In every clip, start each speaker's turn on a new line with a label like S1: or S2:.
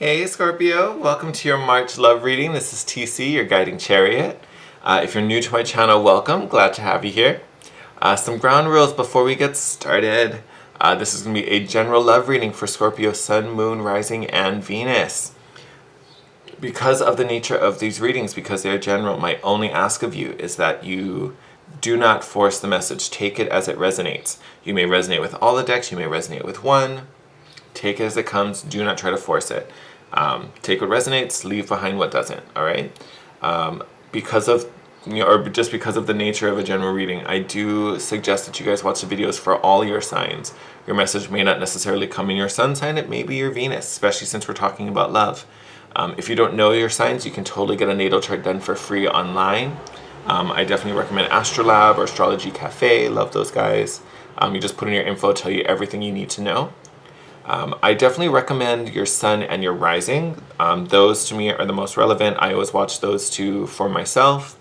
S1: Hey Scorpio, welcome to your March love reading. This is TC, your guiding chariot. If you're new to my channel, welcome. Glad to have you here. Some ground rules before we get started. This is going to be a general love reading for Scorpio Sun, Moon, Rising, and Venus. Because of the nature of these readings, because they're general, my only ask of you is that you do not force the message. Take it as it resonates. You may resonate with all the decks, you may resonate with one. Take it as it comes. Do not try to force it. Take what resonates, leave behind what doesn't. All right. Because of or just because of the nature of a general reading, I do suggest that you guys watch the videos for all your signs. Your message may not necessarily come in your sun sign. It may be your Venus, especially since we're talking about love. If you don't know your signs, you can totally get a natal chart done for free online. I definitely recommend Astrolab or Astrology Cafe. Love those guys. You just put in your info, tell you everything you need to know. I definitely recommend your sun and your rising. Those to me are the most relevant. I always watch those two for myself.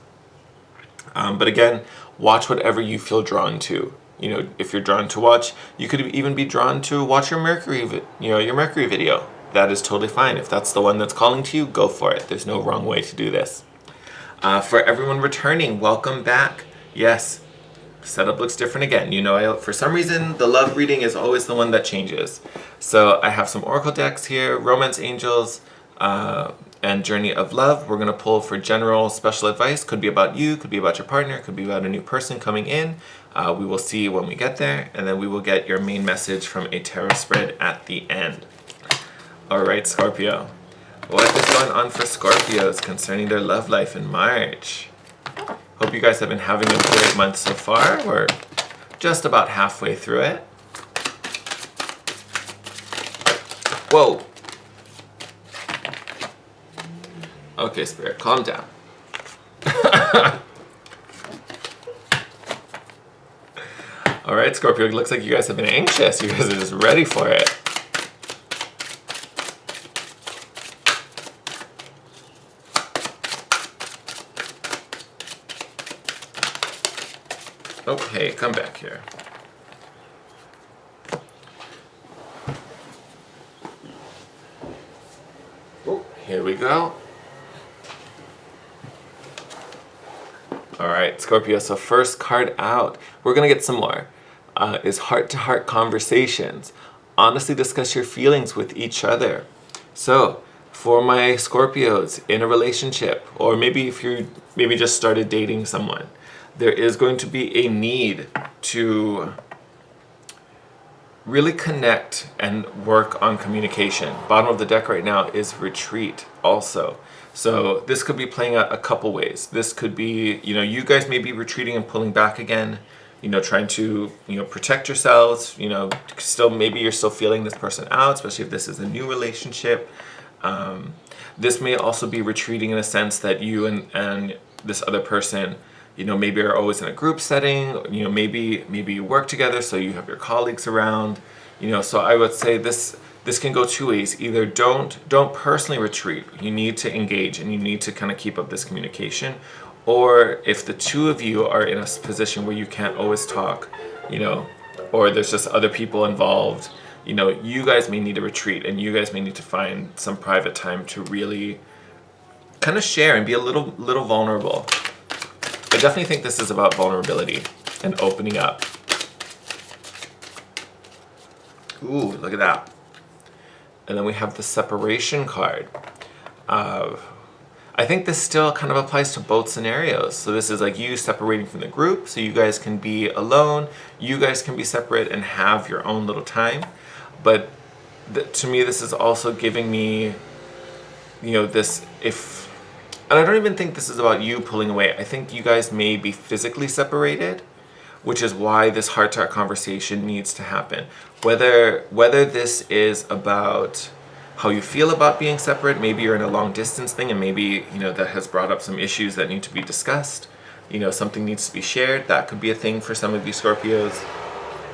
S1: But again, watch whatever you feel drawn to. You know, if you're drawn to watch, you could even be drawn to watch your Mercury video. That is totally fine. If that's the one that's calling to you, go for it. There's no wrong way to do this. For everyone returning, welcome back. Yes. Setup looks different again. You know, for some reason, the love reading is always the one that changes. So I have some oracle decks here, Romance Angels, and Journey of Love. We're going to pull for general special advice. Could be about you, could be about your partner, could be about a new person coming in. We will see when we get there, and then we will get your main message from a tarot spread at the end. All right, Scorpio. What is going on for Scorpios concerning their love life in March? Hope you guys have been having a great month so far. We're just about halfway through it. Whoa. Okay, Spirit, calm down. All right, Scorpio, it looks like you guys have been anxious. You guys are just ready for it. Okay, come back here. Oh, here we go. All right, Scorpio, so first card out. We're going to get some more. Is heart-to-heart conversations. Honestly discuss your feelings with each other. So, for my Scorpios in a relationship, or maybe if you just started dating someone, there is going to be a need to really connect and work on communication. Bottom of the deck right now is retreat also. So this could be playing out a couple ways. This could be, you guys may be retreating and pulling back again, trying to, protect yourselves, maybe you're still feeling this person out, especially if this is a new relationship. This may also be retreating in a sense that you and this other person, maybe are always in a group setting, maybe you work together, so you have your colleagues around, so I would say this can go two ways. Either don't personally retreat, you need to engage and you need to kind of keep up this communication, or if the two of you are in a position where you can't always talk, or there's just other people involved, you guys may need to retreat and you guys may need to find some private time to really kind of share and be a little vulnerable. I definitely think this is about vulnerability and opening up. Ooh, look at that. And then we have the separation card. I think this still kind of applies to both scenarios. So this is like you separating from the group, so you guys can be alone, you guys can be separate and have your own little time. But to me, this is also giving me, and I don't even think this is about you pulling away. I think you guys may be physically separated, which is why this heart-to-heart conversation needs to happen. Whether this is about how you feel about being separate, maybe you're in a long distance thing and maybe, that has brought up some issues that need to be discussed. Something needs to be shared. That could be a thing for some of you Scorpios.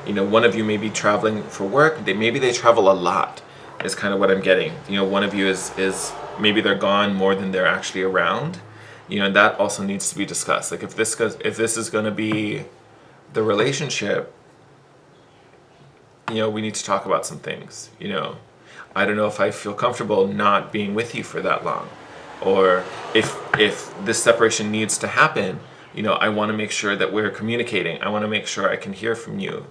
S1: One of you may be traveling for work. Maybe they travel a lot is kind of what I'm getting. One of you is maybe they're gone more than they're actually around. And that also needs to be discussed. Like if this is going to be the relationship, we need to talk about some things. I don't know if I feel comfortable not being with you for that long. Or if this separation needs to happen, I want to make sure that we're communicating. I want to make sure I can hear from you.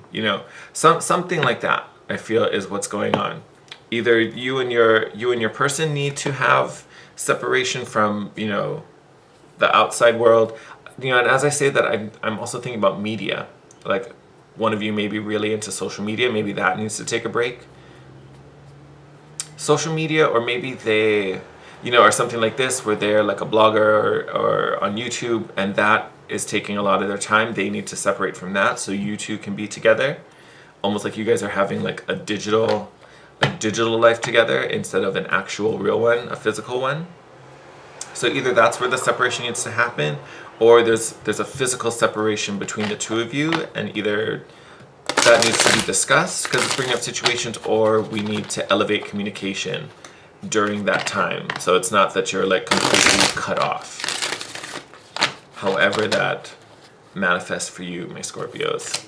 S1: Something like that, I feel, is what's going on. Either you and your person need to have separation from, the outside world. And as I say that, I'm also thinking about media. Like, one of you may be really into social media. Maybe that needs to take a break. Social media, or maybe they, or something like this, where they're like a blogger or on YouTube, and that is taking a lot of their time. They need to separate from that so you two can be together. Almost like you guys are having like a digital life together instead of an actual real one, a physical one. So either that's where the separation needs to happen, or there's a physical separation between the two of you, and either that needs to be discussed because it's bringing up situations, or we need to elevate communication during that time. So it's not that you're like completely cut off. However that manifests for you, my Scorpios.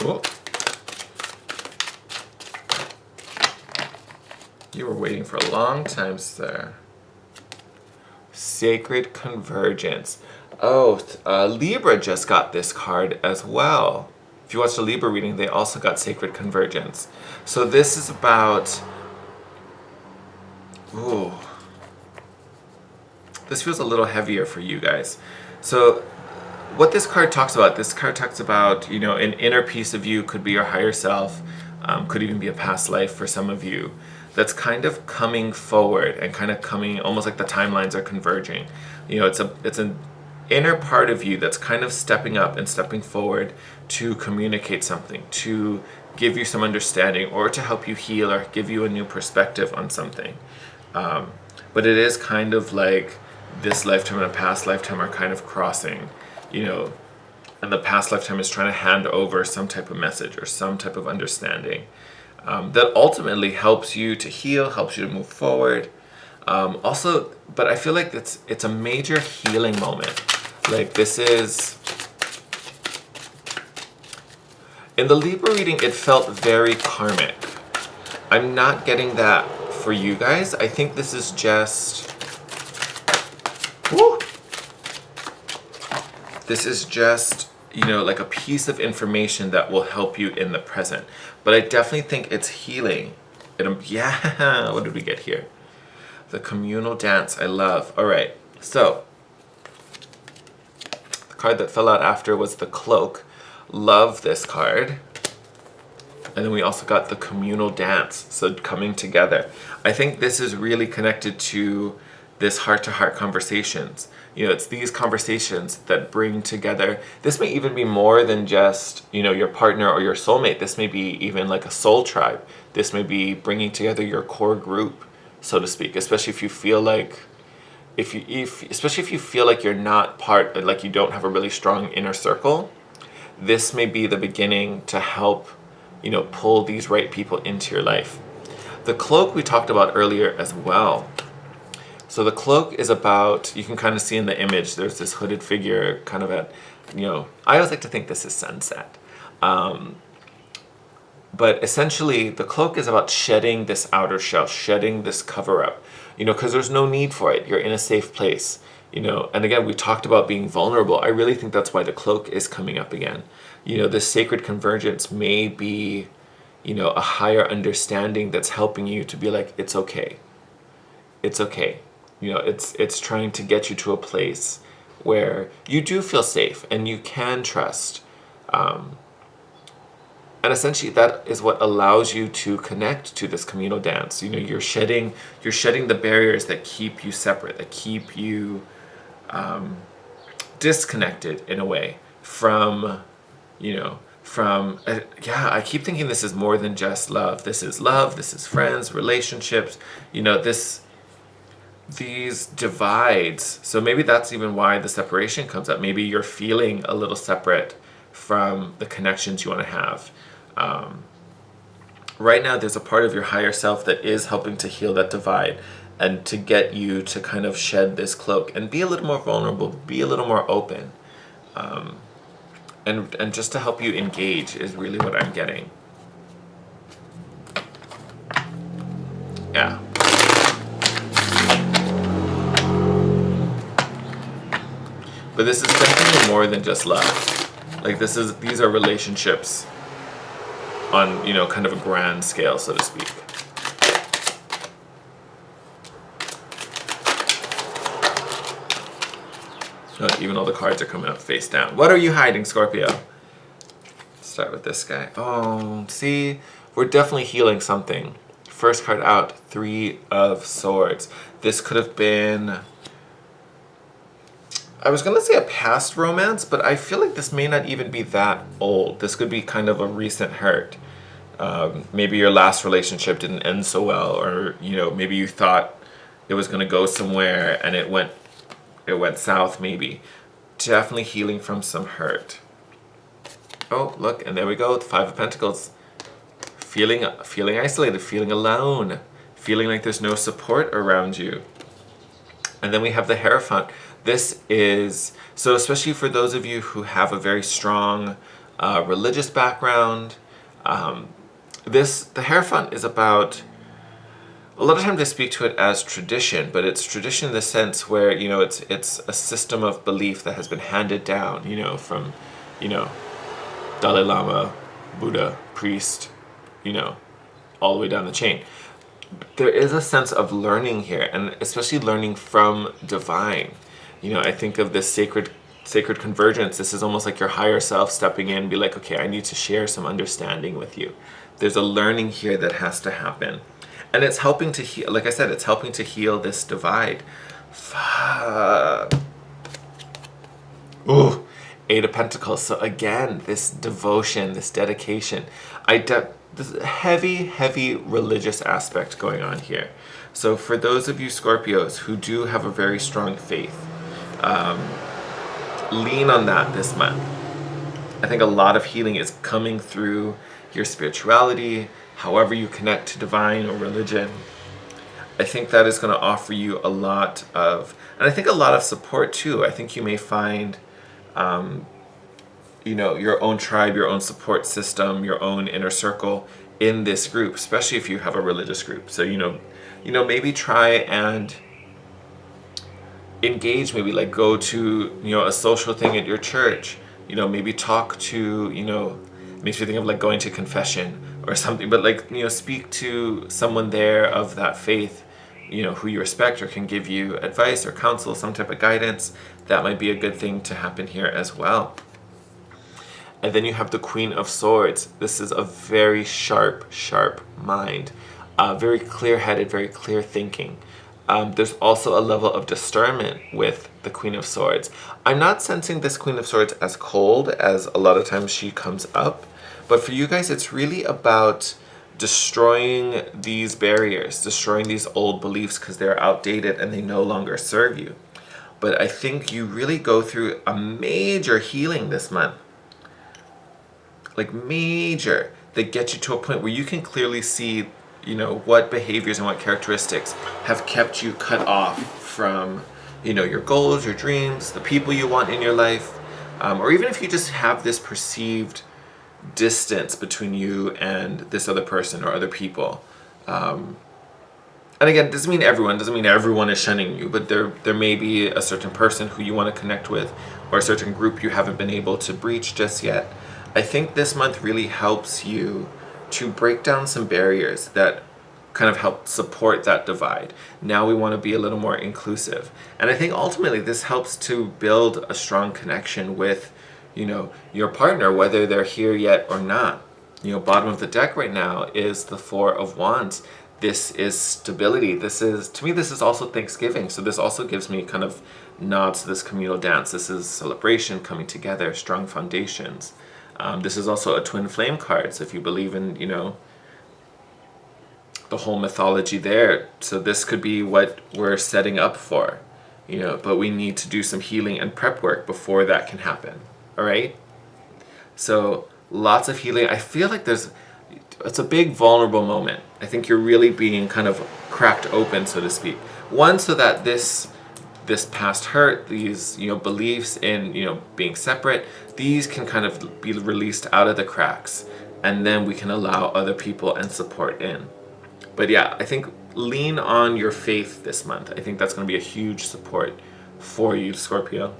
S1: Oh. You were waiting for a long time, sir. Sacred Convergence. Oh, Libra just got this card as well. If you watch the Libra reading, they also got Sacred Convergence. So this is about... Ooh. This feels a little heavier for you guys. So what this card talks about, an inner piece of you, could be your higher self, could even be a past life for some of you, that's kind of coming forward and kind of coming, almost like the timelines are converging. It's an inner part of you that's kind of stepping up and stepping forward to communicate something, to give you some understanding, or to help you heal, or give you a new perspective on something. But it is kind of like this lifetime and a past lifetime are kind of crossing, and the past lifetime is trying to hand over some type of message or some type of understanding that ultimately helps you to heal, helps you to move forward. Also, but I feel like it's a major healing moment. Like, this is... In the Libra reading, it felt very karmic. I'm not getting that for you guys. I think this is just... Woo! This is just, like a piece of information that will help you in the present. But I definitely think it's healing. Yeah, what did we get here? The communal dance, I love. All right, so the card that fell out after was the cloak. Love this card. And then we also got the communal dance, so coming together. I think this is really connected to this heart-to-heart conversations. It's these conversations that bring together. This may even be more than just, your partner or your soulmate. This may be even like a soul tribe. This may be bringing together your core group, so to speak. Especially if you feel like, especially if you feel like you're not part, like you don't have a really strong inner circle. This may be the beginning to help, pull these right people into your life. The cloak we talked about earlier as well. So the cloak is about, you can kind of see in the image, there's this hooded figure kind of at, I always like to think this is sunset. But essentially, the cloak is about shedding this outer shell, shedding this cover up, because there's no need for it. You're in a safe place, and again, we talked about being vulnerable. I really think that's why the cloak is coming up again. This sacred convergence may be, a higher understanding that's helping you to be like, it's okay. It's okay. It's trying to get you to a place where you do feel safe and you can trust. And essentially that is what allows you to connect to this communal dance. You're shedding the barriers that keep you separate, that keep you disconnected in a way from, I keep thinking this is more than just love. This is friends, relationships, these divides. So maybe that's even why the separation comes up. Maybe you're feeling a little separate from the connections you want to have. Right now, there's a part of your higher self that is helping to heal that divide and to get you to kind of shed this cloak and be a little more vulnerable, be a little more open. And just to help you engage is really what I'm getting. Yeah. But this is definitely more than just love. Like these are relationships on, kind of a grand scale, so to speak. Even all the cards are coming up face down. What are you hiding, Scorpio? Start with this guy. Oh, see? We're definitely healing something. First card out, 3 of Swords. This could have been... I was going to say a past romance, but I feel like this may not even be that old. This could be kind of a recent hurt. Maybe your last relationship didn't end so well, or, maybe you thought it was going to go somewhere and it went south, maybe. Definitely healing from some hurt. Oh, look, and there we go, the 5 of Pentacles. Feeling isolated, feeling alone, feeling like there's no support around you. And then we have the Hierophant. This is, so especially for those of you who have a very strong religious background, the Hierophant is about, a lot of times I speak to it as tradition, but it's tradition in the sense where, it's a system of belief that has been handed down, from, Dalai Lama, Buddha, priest, all the way down the chain. There is a sense of learning here, and especially learning from divine. I think of this sacred convergence. This is almost like your higher self stepping in and be like, okay, I need to share some understanding with you. There's a learning here that has to happen. And it's helping to heal, like I said, it's helping to heal this divide. Fuck. Ooh, 8 of Pentacles. So again, this devotion, this dedication. This heavy religious aspect going on here. So for those of you Scorpios who do have a very strong faith, lean on that this month. I think a lot of healing is coming through your spirituality, however you connect to divine or religion. I think that is going to offer you a lot of, and I think a lot of support too. I think you may find, your own tribe, your own support system, your own inner circle in this group, especially if you have a religious group. So, maybe try and engage, maybe like go to, a social thing at your church, maybe talk to, makes me think of like going to confession or something, but like, speak to someone there of that faith, who you respect or can give you advice or counsel, some type of guidance. That might be a good thing to happen here as well. And then you have the Queen of Swords. This is a very sharp mind, very clear-headed, very clear thinking. There's also a level of discernment with the Queen of Swords. I'm not sensing this Queen of Swords as cold as a lot of times she comes up, but for you guys, it's really about destroying these barriers, destroying these old beliefs because they're outdated and they no longer serve you. But I think you really go through a major healing this month. Like major, that gets you to a point where you can clearly see, what behaviors and what characteristics have kept you cut off from, your goals, your dreams, the people you want in your life, or even if you just have this perceived distance between you and this other person or other people. And again, doesn't mean everyone is shunning you, but there may be a certain person who you want to connect with or a certain group you haven't been able to breach just yet. I think this month really helps you to break down some barriers that kind of help support that divide. Now we want to be a little more inclusive. And I think ultimately this helps to build a strong connection with, your partner, whether they're here yet or not. Bottom of the deck right now is the 4 of Wands. This is stability. To me, this is also Thanksgiving. So this also gives me kind of nods to this communal dance. This is celebration, coming together, strong foundations. This is also a twin flame card. So if you believe in, the whole mythology there. So this could be what we're setting up for, you know, but we need to do some healing and prep work before that can happen. All right? So lots of healing. I feel like it's a big vulnerable moment. I think you're really being kind of cracked open, so to speak. One, so that this past hurt, these, you know, beliefs in, you know, being separate, these can kind of be released out of the cracks, and then we can allow other people and support in. But yeah, I think lean on your faith this month. I think that's going to be a huge support for you, Scorpio.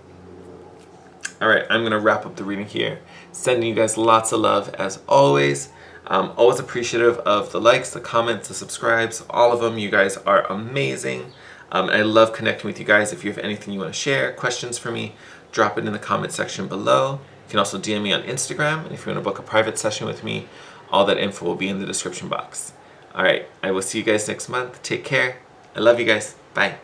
S1: All right, I'm going to wrap up the reading here. Sending you guys lots of love as always. Always appreciative of the likes, the comments, the subscribes, all of them. You guys are amazing. I love connecting with you guys. If you have anything you want to share, questions for me, drop it in the comment section below. You can also DM me on Instagram. And if you want to book a private session with me, all that info will be in the description box. All right, I will see you guys next month. Take care. I love you guys. Bye.